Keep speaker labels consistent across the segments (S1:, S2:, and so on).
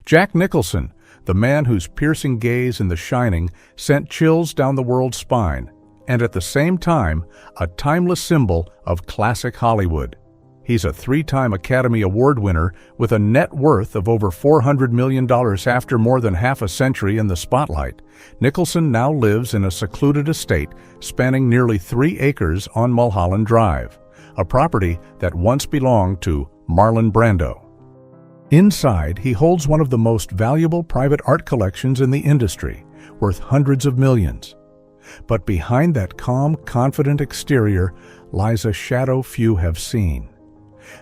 S1: Jack Nicholson, the man whose piercing gaze in The Shining sent chills down the world's spine, and at the same time, a timeless symbol of classic Hollywood. He's a three-time Academy Award winner with a net worth of over $400 million after more than half a century in the spotlight. Nicholson now lives in a secluded estate spanning nearly 3 acres on Mulholland Drive, a property that once belonged to Marlon Brando. Inside, he holds one of the most valuable private art collections in the industry, worth hundreds of millions. But behind that calm, confident exterior lies a shadow few have seen.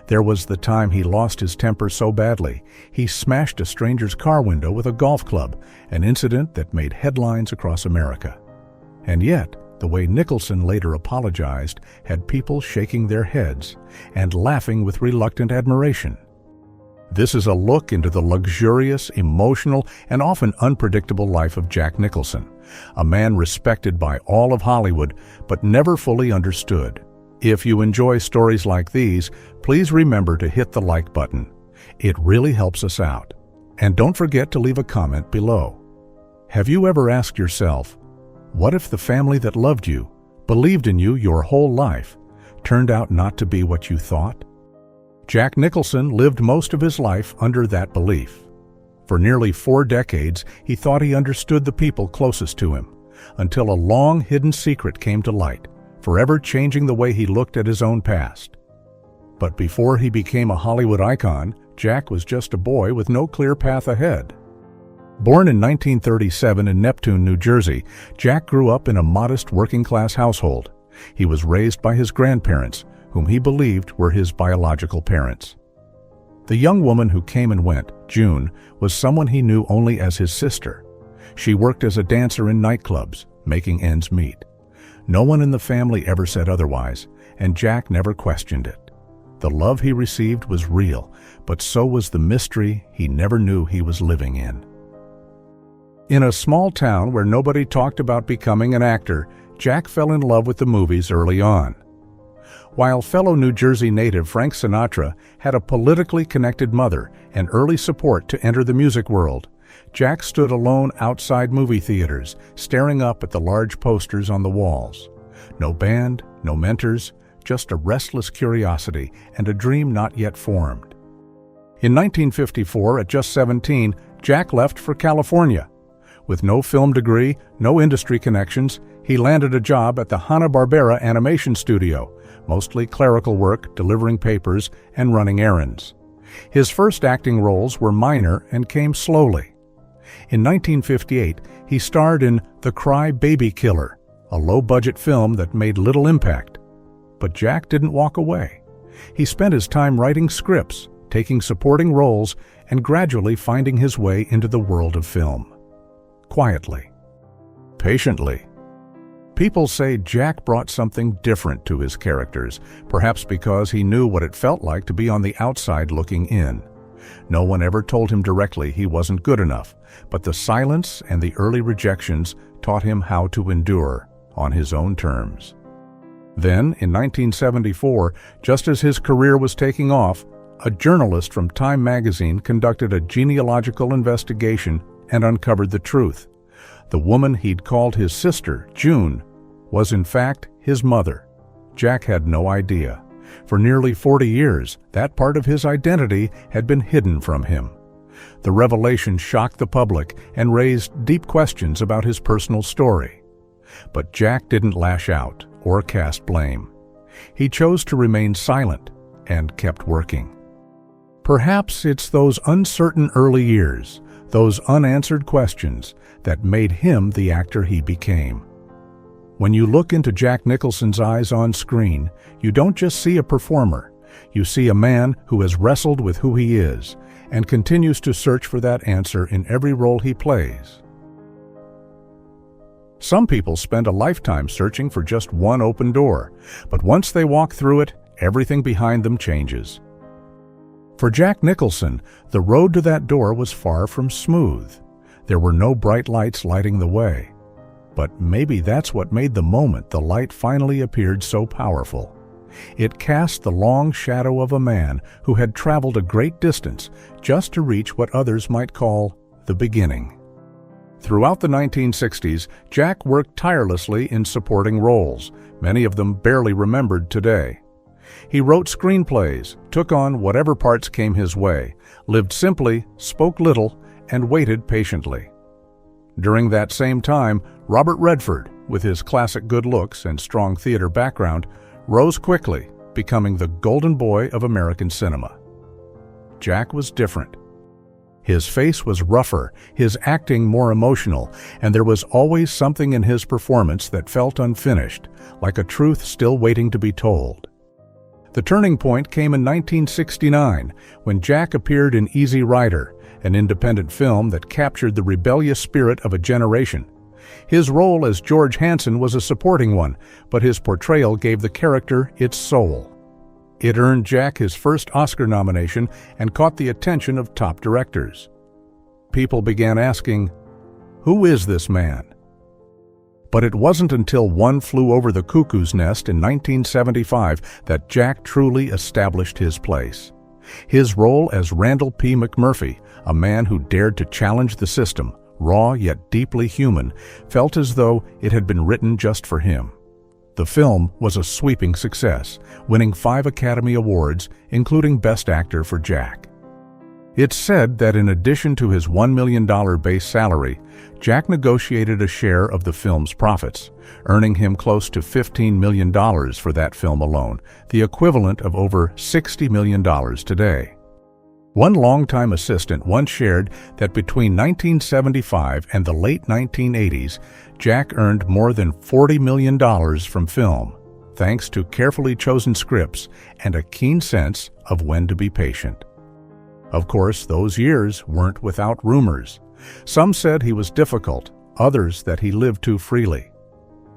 S1: There was the time he lost his temper so badly, he smashed a stranger's car window with a golf club, an incident that made headlines across America. And yet, the way Nicholson later apologized had people shaking their heads and laughing with reluctant admiration. This is a look into the luxurious, emotional, and often unpredictable life of Jack Nicholson, a man respected by all of Hollywood but never fully understood. If you enjoy stories like these, please remember to hit the like button. It really helps us out. And don't forget to leave a comment below. Have you ever asked yourself, what if the family that loved you, believed in you your whole life, turned out not to be what you thought? Jack Nicholson lived most of his life under that belief. For nearly 4 decades, he thought he understood the people closest to him, until a long-hidden secret came to light, forever changing the way he looked at his own past. But before he became a Hollywood icon, Jack was just a boy with no clear path ahead. Born in 1937 in Neptune, New Jersey, Jack grew up in a modest working-class household. He was raised by his grandparents, whom he believed were his biological parents. The young woman who came and went, June, was someone he knew only as his sister. She worked as a dancer in nightclubs, making ends meet. No one in the family ever said otherwise, and Jack never questioned it. The love he received was real, but so was the mystery he never knew he was living in. In a small town where nobody talked about becoming an actor, Jack fell in love with the movies early on. While fellow New Jersey native Frank Sinatra had a politically connected mother and early support to enter the music world, Jack stood alone outside movie theaters, staring up at the large posters on the walls. No band, no mentors, just a restless curiosity and a dream not yet formed. In 1954, at just 17, Jack left for California. With no film degree, no industry connections, he landed a job at the Hanna-Barbera animation studio, mostly clerical work, delivering papers, and running errands. His first acting roles were minor and came slowly. In 1958, he starred in The Cry Baby Killer, a low-budget film that made little impact. But Jack didn't walk away. He spent his time writing scripts, taking supporting roles, and gradually finding his way into the world of film. Quietly. Patiently. People say Jack brought something different to his characters, perhaps because he knew what it felt like to be on the outside looking in. No one ever told him directly he wasn't good enough, but the silence and the early rejections taught him how to endure on his own terms. Then, in 1974, just as his career was taking off, a journalist from Time magazine conducted a genealogical investigation and uncovered the truth. The woman he'd called his sister, June, was in fact his mother. Jack had no idea. For nearly 40 years, that part of his identity had been hidden from him. The revelation shocked the public and raised deep questions about his personal story. But Jack didn't lash out or cast blame. He chose to remain silent and kept working. Perhaps it's those uncertain early years, those unanswered questions, that made him the actor he became. When you look into Jack Nicholson's eyes on screen, you don't just see a performer. You see a man who has wrestled with who he is and continues to search for that answer in every role he plays. Some people spend a lifetime searching for just one open door, but once they walk through it, everything behind them changes. For Jack Nicholson, the road to that door was far from smooth. There were no bright lights lighting the way. But maybe that's what made the moment the light finally appeared so powerful. It cast the long shadow of a man who had traveled a great distance just to reach what others might call the beginning. Throughout the 1960s, Jack worked tirelessly in supporting roles, many of them barely remembered today. He wrote screenplays, took on whatever parts came his way, lived simply, spoke little, and waited patiently. During that same time, Robert Redford, with his classic good looks and strong theater background, rose quickly, becoming the golden boy of American cinema. Jack was different. His face was rougher, his acting more emotional, and there was always something in his performance that felt unfinished, like a truth still waiting to be told. The turning point came in 1969, when Jack appeared in Easy Rider, an independent film that captured the rebellious spirit of a generation. His role as George Hanson was a supporting one, but his portrayal gave the character its soul. It earned Jack his first Oscar nomination and caught the attention of top directors. People began asking, "Who is this man?" But it wasn't until One Flew Over the Cuckoo's Nest in 1975 that Jack truly established his place. His role as Randall P. McMurphy, a man who dared to challenge the system, raw yet deeply human, felt as though it had been written just for him. The film was a sweeping success, winning 5 Academy Awards, including Best Actor for Jack. It's said that in addition to his $1 million base salary, Jack negotiated a share of the film's profits, earning him close to $15 million for that film alone, the equivalent of over $60 million today. One longtime assistant once shared that between 1975 and the late 1980s, Jack earned more than $40 million from film, thanks to carefully chosen scripts and a keen sense of when to be patient. Of course, those years weren't without rumors. Some said he was difficult, others that he lived too freely.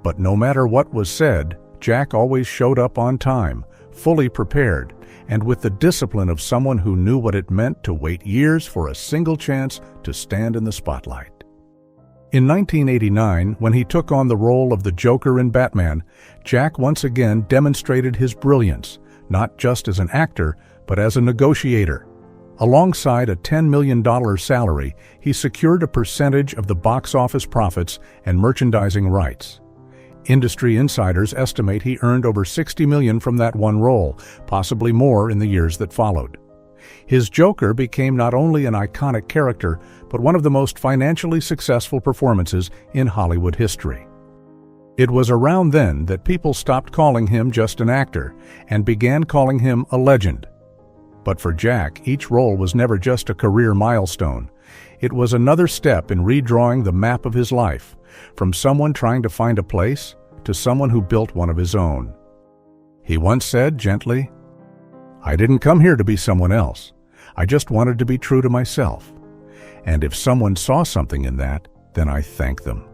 S1: But no matter what was said, Jack always showed up on time, fully prepared, and with the discipline of someone who knew what it meant to wait years for a single chance to stand in the spotlight. In 1989, when he took on the role of the Joker in Batman, Jack once again demonstrated his brilliance, not just as an actor, but as a negotiator. Alongside a $10 million salary, he secured a percentage of the box office profits and merchandising rights. Industry insiders estimate he earned over $60 million from that one role, possibly more in the years that followed. His Joker became not only an iconic character, but one of the most financially successful performances in Hollywood history. It was around then that people stopped calling him just an actor and began calling him a legend. But for Jack, each role was never just a career milestone. It was another step in redrawing the map of his life, from someone trying to find a place to someone who built one of his own. He once said gently, "I didn't come here to be someone else. I just wanted to be true to myself. And if someone saw something in that, then I thank them."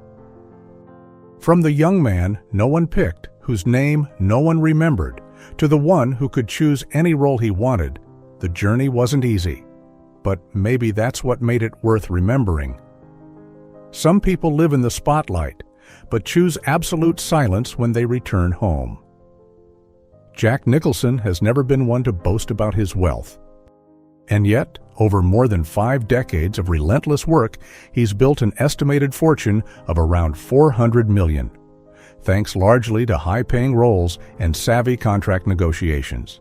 S1: From the young man no one picked, whose name no one remembered, to the one who could choose any role he wanted, the journey wasn't easy. But maybe that's what made it worth remembering. Some people live in the spotlight, but choose absolute silence when they return home. Jack Nicholson has never been one to boast about his wealth. And yet, over more than 5 decades of relentless work, he's built an estimated fortune of around $400 million, thanks largely to high-paying roles and savvy contract negotiations.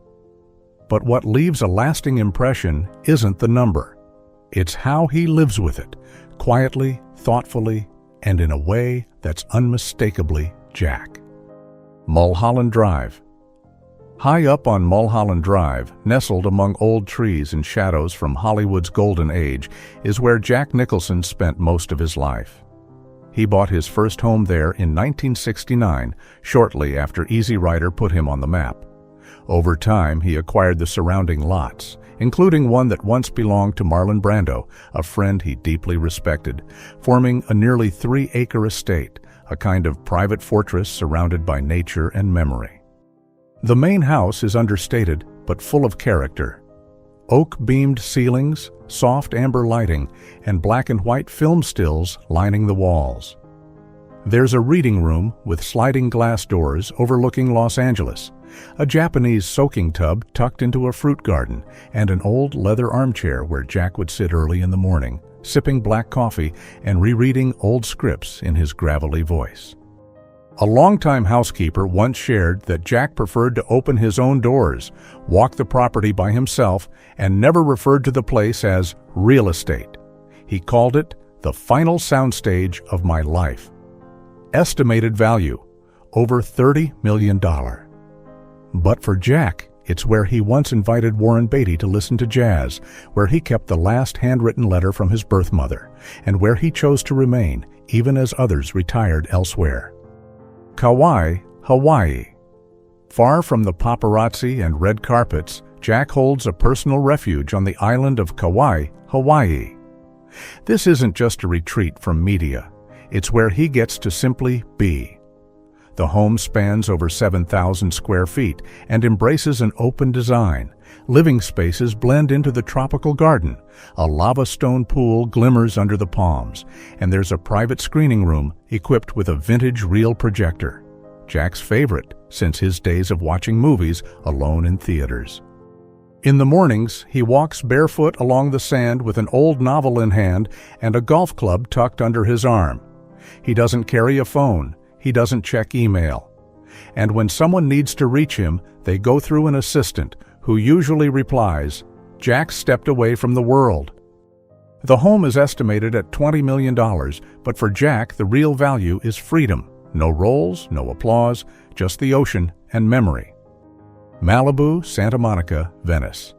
S1: But what leaves a lasting impression isn't the number. It's how he lives with it, quietly, thoughtfully, and in a way that's unmistakably Jack. Mulholland Drive. High up on Mulholland Drive, nestled among old trees and shadows from Hollywood's golden age, is where Jack Nicholson spent most of his life. He bought his first home there in 1969, shortly after Easy Rider put him on the map. Over time, he acquired the surrounding lots, including one that once belonged to Marlon Brando, a friend he deeply respected, forming a nearly 3-acre estate, a kind of private fortress surrounded by nature and memory. The main house is understated, but full of character. Oak-beamed ceilings, soft amber lighting, and black and white film stills lining the walls. There's a reading room with sliding glass doors overlooking Los Angeles, a Japanese soaking tub tucked into a fruit garden, and an old leather armchair where Jack would sit early in the morning, sipping black coffee and rereading old scripts in his gravelly voice. A longtime housekeeper once shared that Jack preferred to open his own doors, walk the property by himself, and never referred to the place as real estate. He called it the final soundstage of my life. Estimated value, over $30 million. But for Jack, it's where he once invited Warren Beatty to listen to jazz, where he kept the last handwritten letter from his birth mother, and where he chose to remain, even as others retired elsewhere. Kauai, Hawaii. Far from the paparazzi and red carpets, Jack holds a personal refuge on the island of Kauai, Hawaii. This isn't just a retreat from media. It's where he gets to simply be. The home spans over 7,000 square feet and embraces an open design. Living spaces blend into the tropical garden. A lava stone pool glimmers under the palms, and there's a private screening room equipped with a vintage reel projector. Jack's favorite since his days of watching movies alone in theaters. In the mornings, he walks barefoot along the sand with an old novel in hand and a golf club tucked under his arm. He doesn't carry a phone. He doesn't check email. And when someone needs to reach him, they go through an assistant who usually replies, "Jack stepped away from the world." The home is estimated at $20 million, but for Jack, the real value is freedom. No roles, no applause, just the ocean and memory. Malibu, Santa Monica, Venice.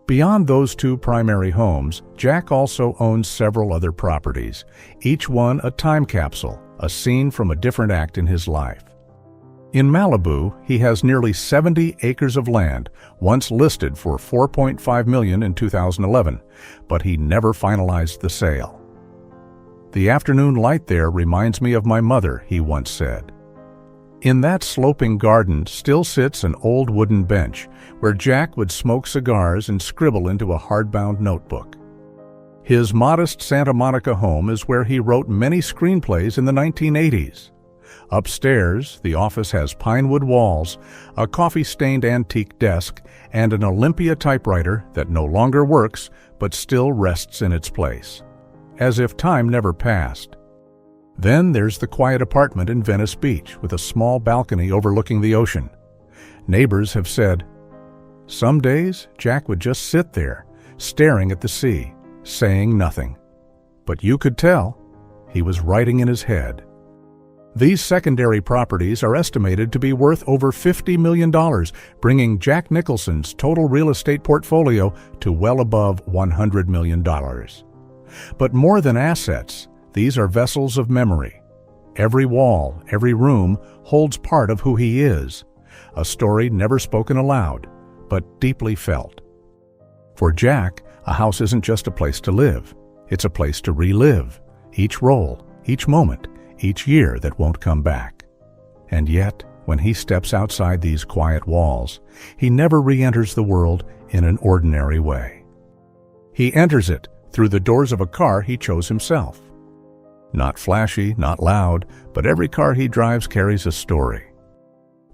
S1: Beyond those two primary homes, Jack also owns several other properties, each one a time capsule, a scene from a different act in his life. In Malibu, he has nearly 70 acres of land, once listed for $4.5 million in 2011, but he never finalized the sale. "The afternoon light there reminds me of my mother," he once said. In that sloping garden still sits an old wooden bench where Jack would smoke cigars and scribble into a hardbound notebook. His modest Santa Monica home is where he wrote many screenplays in the 1980s. Upstairs, the office has pinewood walls, a coffee-stained antique desk, and an Olympia typewriter that no longer works but still rests in its place, as if time never passed. Then there's the quiet apartment in Venice Beach with a small balcony overlooking the ocean. Neighbors have said, some days Jack would just sit there, staring at the sea, saying nothing. But you could tell he was writing in his head. These secondary properties are estimated to be worth over $50 million, bringing Jack Nicholson's total real estate portfolio to well above $100 million. But more than assets, these are vessels of memory. Every wall, every room holds part of who he is, a story never spoken aloud, but deeply felt. For Jack, a house isn't just a place to live. It's a place to relive each role, each moment, each year that won't come back. And yet, when he steps outside these quiet walls, he never re-enters the world in an ordinary way. He enters it through the doors of a car he chose himself. Not flashy, not loud, but every car he drives carries a story.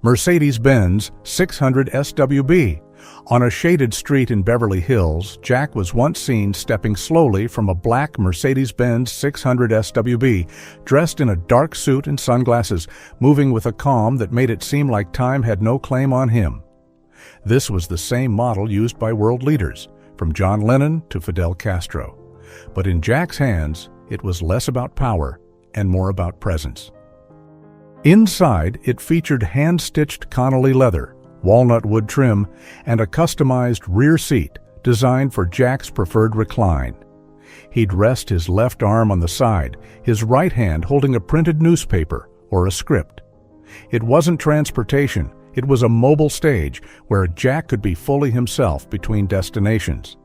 S1: Mercedes-Benz 600 SWB. On a shaded street in Beverly Hills, Jack was once seen stepping slowly from a black Mercedes-Benz 600 SWB, dressed in a dark suit and sunglasses, moving with a calm that made it seem like time had no claim on him. This was the same model used by world leaders, from John Lennon to Fidel Castro. But in Jack's hands, it was less about power and more about presence. Inside, it featured hand-stitched Connolly leather, walnut wood trim, and a customized rear seat designed for Jack's preferred recline. He'd rest his left arm on the side, his right hand holding a printed newspaper or a script. It wasn't transportation, it was a mobile stage where Jack could be fully himself between destinations.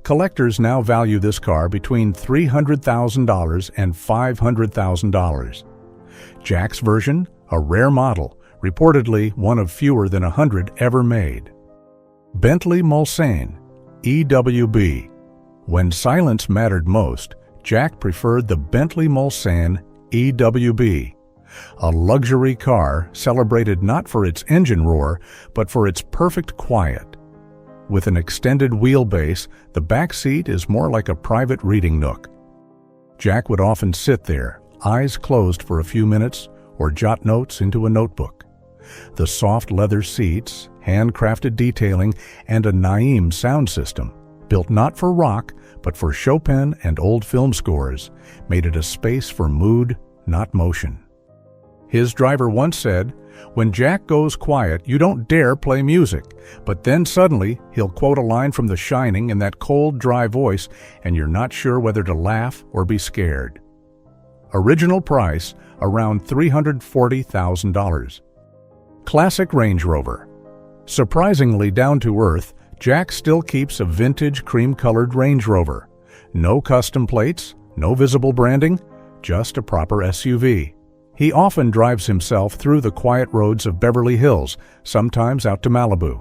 S1: Collectors now value this car between $300,000 and $500,000. Jack's version, a rare model, reportedly one of fewer than 100 ever made. Bentley Mulsanne, EWB. When silence mattered most, Jack preferred the Bentley Mulsanne EWB, A luxury car celebrated not for its engine roar, but for its perfect quiet. With an extended wheelbase, the back seat is more like a private reading nook. Jack would often sit there, eyes closed for a few minutes, or jot notes into a notebook. The soft leather seats, handcrafted detailing, and a Naim sound system, built not for rock, but for Chopin and old film scores, made it a space for mood, not motion. His driver once said, "When Jack goes quiet, you don't dare play music, but then suddenly he'll quote a line from The Shining in that cold, dry voice, and you're not sure whether to laugh or be scared." Original price, around $340,000. Classic Range Rover. Surprisingly down-to-earth, Jack still keeps a vintage cream-colored Range Rover. No custom plates, no visible branding, just a proper SUV. He often drives himself through the quiet roads of Beverly Hills, sometimes out to Malibu.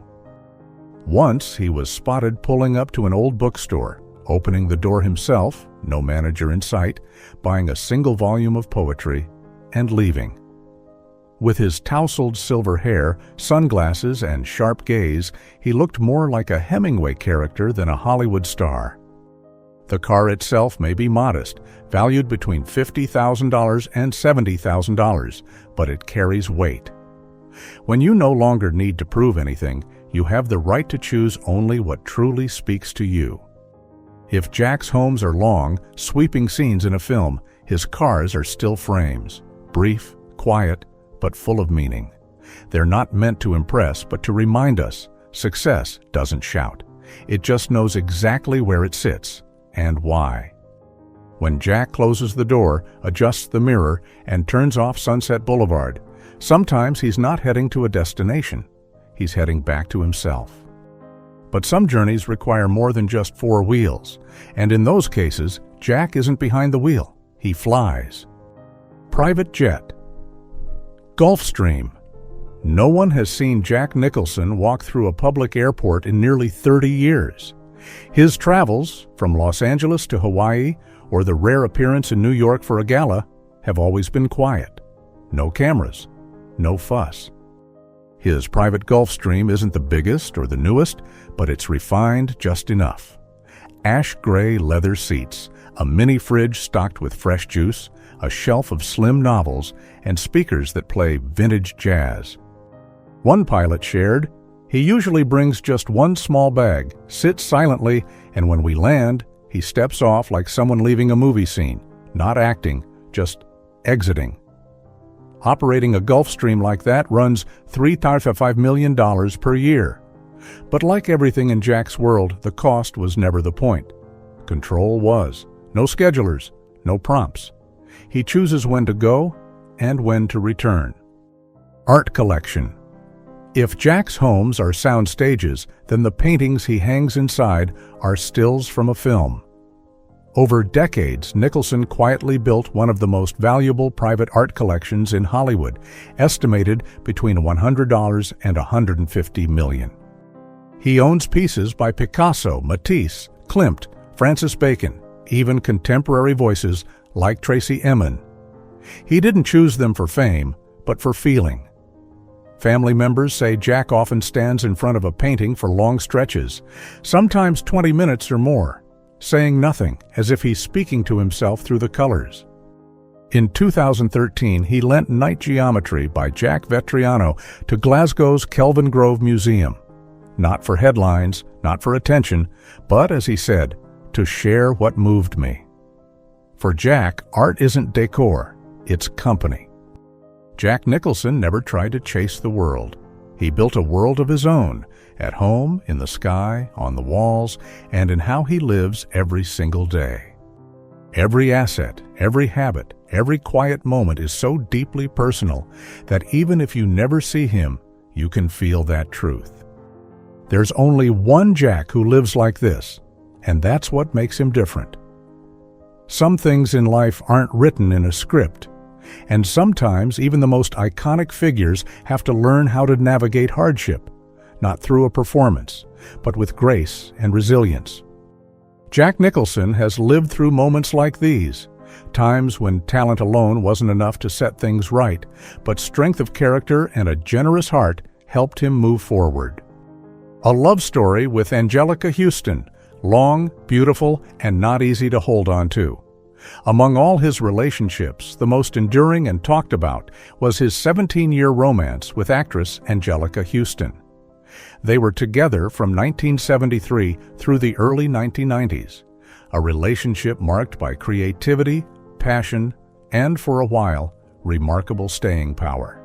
S1: Once he was spotted pulling up to an old bookstore, opening the door himself, no manager in sight, buying a single volume of poetry, and leaving. With his tousled silver hair, sunglasses, and sharp gaze, he looked more like a Hemingway character than a Hollywood star. The car itself may be modest, valued between $50,000 and $70,000, but it carries weight. When you no longer need to prove anything, you have the right to choose only what truly speaks to you. If Jack's homes are long, sweeping scenes in a film, his cars are still frames, brief, quiet, but full of meaning. They're not meant to impress, but to remind us, success doesn't shout. It just knows exactly where it sits and why. When Jack closes the door, adjusts the mirror, and turns off Sunset Boulevard, sometimes he's not heading to a destination. He's heading back to himself. But some journeys require more than just four wheels, and in those cases, Jack isn't behind the wheel. He flies. Private jet. Gulfstream. No one has seen Jack Nicholson walk through a public airport in nearly 30 years. His travels, from Los Angeles to Hawaii, or the rare appearance in New York for a gala, have always been quiet. No cameras, no fuss. His private Gulfstream isn't the biggest or the newest, but it's refined just enough. Ash gray leather seats, a mini fridge stocked with fresh juice, a shelf of slim novels, and speakers that play vintage jazz. One pilot shared, "He usually brings just one small bag, sits silently, and when we land, he steps off like someone leaving a movie scene, not acting, just exiting." Operating a Gulfstream like that runs $3.5 million per year. But like everything in Jack's world, the cost was never the point. Control was. No schedulers, no prompts. He chooses when to go and when to return. Art collection. If Jack's homes are sound stages, then the paintings he hangs inside are stills from a film. Over decades, Nicholson quietly built one of the most valuable private art collections in Hollywood, estimated between $100 and $150 million. He owns pieces by Picasso, Matisse, Klimt, Francis Bacon, even contemporary voices like Tracy Emin. He didn't choose them for fame, but for feeling. Family members say Jack often stands in front of a painting for long stretches, sometimes 20 minutes or more, saying nothing, as if he's speaking to himself through the colors. In 2013, he lent Night Geometry by Jack Vetriano to Glasgow's Kelvin Grove Museum. Not for headlines, not for attention, but, as he said, to share what moved me. For Jack, art isn't decor, it's company. Jack Nicholson never tried to chase the world. He built a world of his own, at home, in the sky, on the walls, and in how he lives every single day. Every asset, every habit, every quiet moment is so deeply personal that even if you never see him, you can feel that truth. There's only one Jack who lives like this, and that's what makes him different. Some things in life aren't written in a script, and sometimes even the most iconic figures have to learn how to navigate hardship, not through a performance, but with grace and resilience. Jack Nicholson has lived through moments like these, Times when talent alone wasn't enough to set things right, but strength of character and a generous heart helped him move forward. A love story with Angelica Houston, long, beautiful, and not easy to hold on to. Among all his relationships, the most enduring and talked about was his 17-year romance with actress Angelica Houston. They were together from 1973 through the early 1990s, a relationship marked by creativity, passion, and, for a while, remarkable staying power.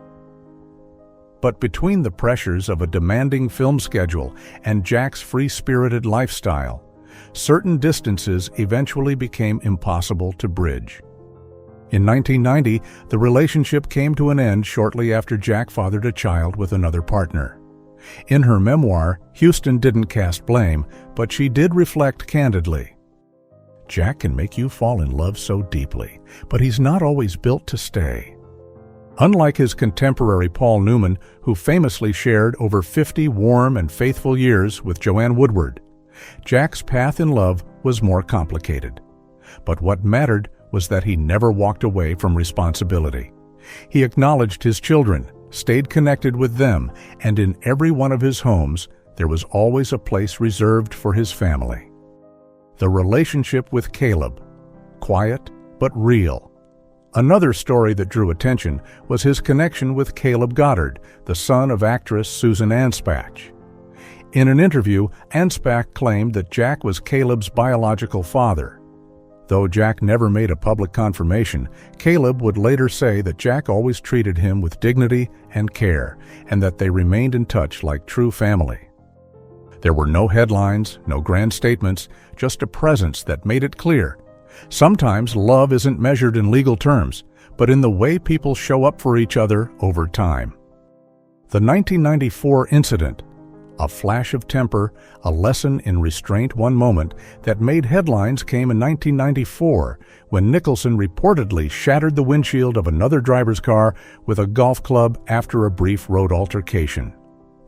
S1: But between the pressures of a demanding film schedule and Jack's free-spirited lifestyle, certain distances eventually became impossible to bridge. In 1990, the relationship came to an end shortly after Jack fathered a child with another partner. In her memoir, Houston didn't cast blame, but she did reflect candidly. Jack can make you fall in love so deeply, but he's not always built to stay. Unlike his contemporary Paul Newman, who famously shared over 50 warm and faithful years with Joanne Woodward, Jack's path in love was more complicated. But what mattered was that he never walked away from responsibility. He acknowledged his children, stayed connected with them, and in every one of his homes, there was always a place reserved for his family. The relationship with Caleb, quiet but real. Another story that drew attention was his connection with Caleb Goddard, the son of actress Susan Anspach. In an interview, Anspach claimed that Jack was Caleb's biological father. Though Jack never made a public confirmation, Caleb would later say that Jack always treated him with dignity and care, and that they remained in touch like true family. There were no headlines, no grand statements, just a presence that made it clear. Sometimes love isn't measured in legal terms, but in the way people show up for each other over time. The 1994 incident, a flash of temper, a lesson in restraint one moment that made headlines, came in 1994 when Nicholson reportedly shattered the windshield of another driver's car with a golf club after a brief road altercation.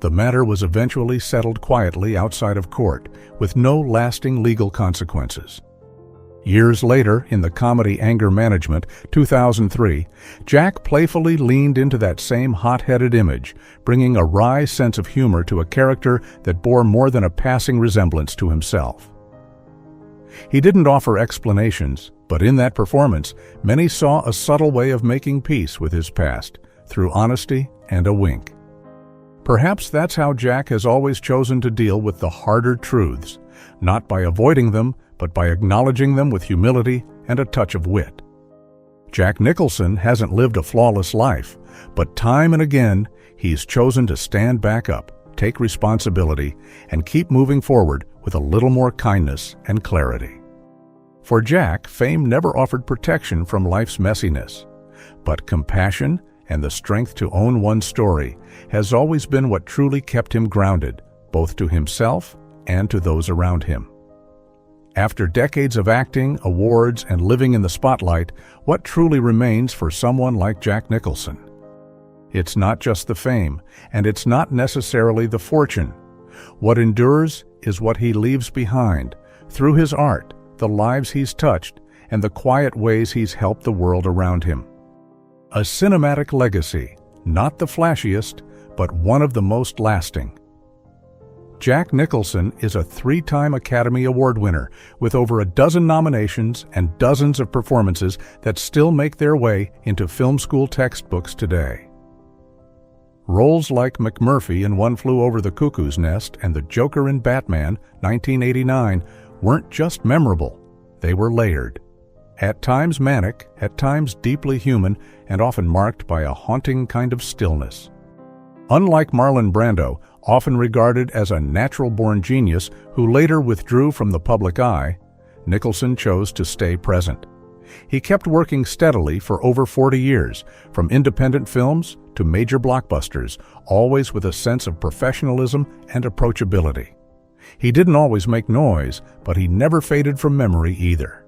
S1: The matter was eventually settled quietly outside of court, with no lasting legal consequences. Years later, in the comedy Anger Management, 2003, Jack playfully leaned into that same hot-headed image, bringing a wry sense of humor to a character that bore more than a passing resemblance to himself. He didn't offer explanations, but in that performance, many saw a subtle way of making peace with his past, through honesty and a wink. Perhaps that's how Jack has always chosen to deal with the harder truths, not by avoiding them, but by acknowledging them with humility and a touch of wit. Jack Nicholson hasn't lived a flawless life, but time and again, he's chosen to stand back up, take responsibility, and keep moving forward with a little more kindness and clarity. For Jack, fame never offered protection from life's messiness, but compassion and the strength to own one's story has always been what truly kept him grounded, both to himself and to those around him. After decades of acting, awards, and living in the spotlight, what truly remains for someone like Jack Nicholson? It's not just the fame, and it's not necessarily the fortune. What endures is what he leaves behind, through his art, the lives he's touched, and the quiet ways he's helped the world around him. A cinematic legacy, not the flashiest, but one of the most lasting. Jack Nicholson is a 3-time Academy Award winner with over a dozen nominations and dozens of performances that still make their way into film school textbooks today. Roles like McMurphy in One Flew Over the Cuckoo's Nest and the Joker in Batman, 1989, weren't just memorable, they were layered. At times manic, at times deeply human, and often marked by a haunting kind of stillness. Unlike Marlon Brando, often regarded as a natural-born genius who later withdrew from the public eye, Nicholson chose to stay present. He kept working steadily for over 40 years, from independent films to major blockbusters, always with a sense of professionalism and approachability. He didn't always make noise, but he never faded from memory either.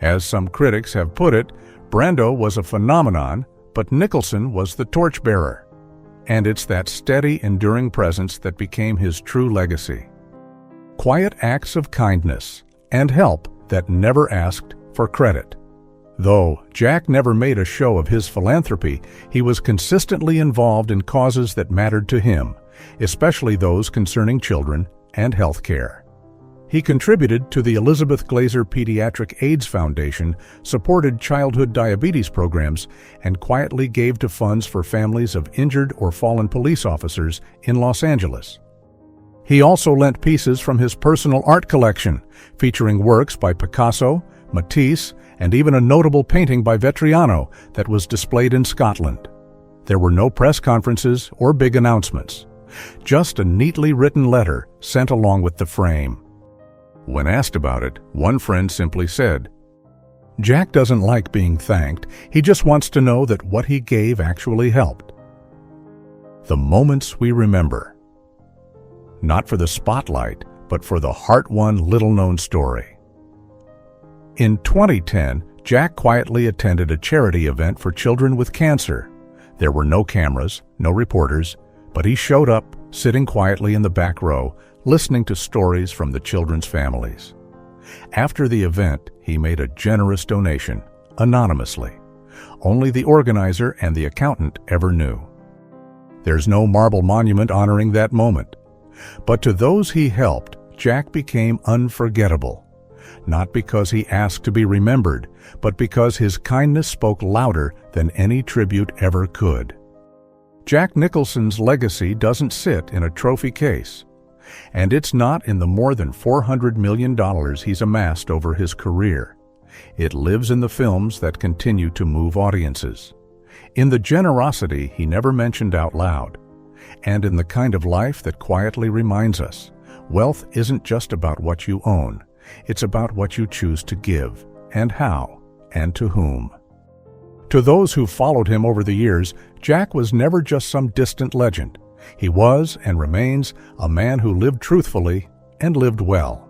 S1: As some critics have put it, Brando was a phenomenon, but Nicholson was the torchbearer. And it's that steady, enduring presence that became his true legacy. Quiet acts of kindness and help that never asked for credit. Though Jack never made a show of his philanthropy, he was consistently involved in causes that mattered to him, especially those concerning children and health care. He contributed to the Elizabeth Glaser Pediatric AIDS Foundation, supported childhood diabetes programs, and quietly gave to funds for families of injured or fallen police officers in Los Angeles. He also lent pieces from his personal art collection, featuring works by Picasso, Matisse, and even a notable painting by Vetriano that was displayed in Scotland. There were no press conferences or big announcements, just a neatly written letter sent along with the frame. When asked about it, one friend simply said, "Jack doesn't like being thanked, he just wants to know that what he gave actually helped." The moments we remember. Not for the spotlight, but for the heart-won little-known story. In 2010, Jack quietly attended a charity event for children with cancer. There were no cameras, no reporters, but he showed up, sitting quietly in the back row, listening to stories from the children's families. After the event, he made a generous donation, anonymously. Only the organizer and the accountant ever knew. There's no marble monument honoring that moment. But to those he helped, Jack became unforgettable. Not because he asked to be remembered, but because his kindness spoke louder than any tribute ever could. Jack Nicholson's legacy doesn't sit in a trophy case, and it's not in the more than $400 million he's amassed over his career. It lives in the films that continue to move audiences, in the generosity he never mentioned out loud, and in the kind of life that quietly reminds us, wealth isn't just about what you own, it's about what you choose to give, and how, and to whom. To those who followed him over the years, Jack was never just some distant legend. He was, and remains, a man who lived truthfully and lived well.